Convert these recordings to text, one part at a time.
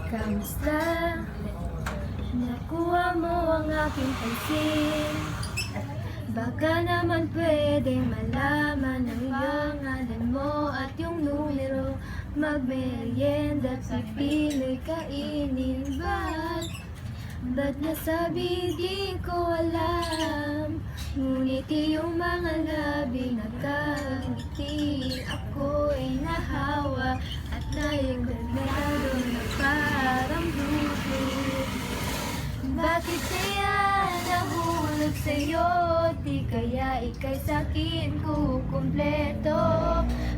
Kamusta? Nakuha mo ang aking pansin. Baka naman pwedeng malaman ng iyong alam mo at yung numero. Magmerienda at pipino'y kainin. Ba't nasabi di ko alam? Ngunit iyong mga labi nakangiti. Ako'y nahawa at naigulado na parang buto. Bakit kaya nahulog sa'yo? Di kaya ika'y sa'kin kukumpleto?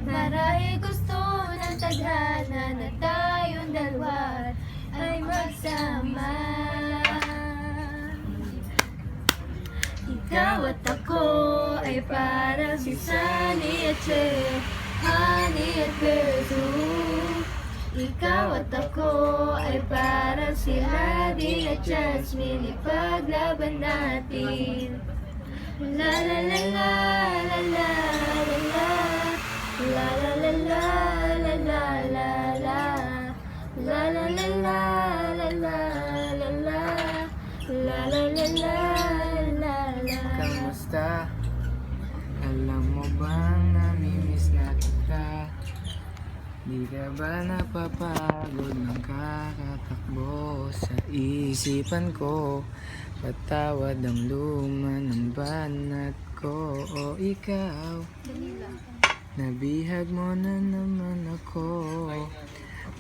Marahil gusto ng tadhana na tayong dalawa ay magsama. Ikaw at ako ay parang si Sunny at Cher, Honey at Bezu. Ikaw at ako ay parang si Adi at Jasmine. Ipaglaban natin. La la la la la la la la. La la la la la la la la. La la la la la la la la. La la la la la la. Kamusta? Alam mo bang namimiss na kita? Di ka ba napapagod ng kakatakbo sa isipan ko? Patawad ang luma ng banat ko. O ikaw, nabihag mo na naman ako.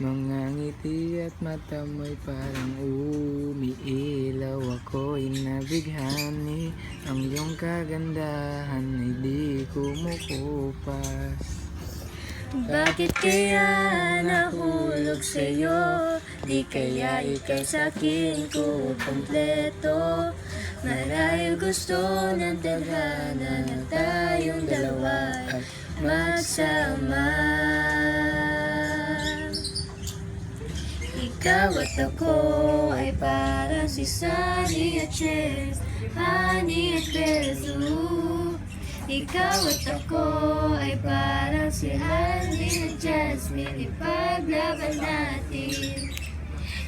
Mga ngiti at mata mo'y parang umiilaw. Ako'y nabighani. Ang iyong kagandahan ay di kumukupas. Bakit kaya nahulog sa'yo? Di kaya ika'y sa'kin kukumpleto? Marahil gusto ng tadhana na tayong dalawa at magsama. Ikaw at ako ay parang si Sunny at Cher, Honey at Bezu. Ikaw at ako ay parang si Honey at Jasmine. Ipaglaban natin.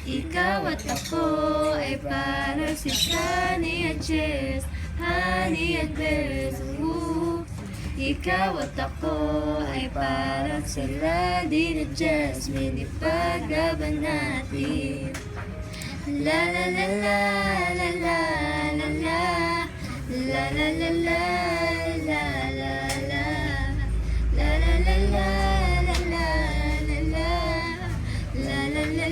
Ikaw at ako ay parang si Sunny at Cher, Honey at Bezu. Ikaw at ako ay parang si Adi at Jasmine. Ipaglaban natin. La la la la la la la la. La la la la la la la. La la la la la la la la. La la la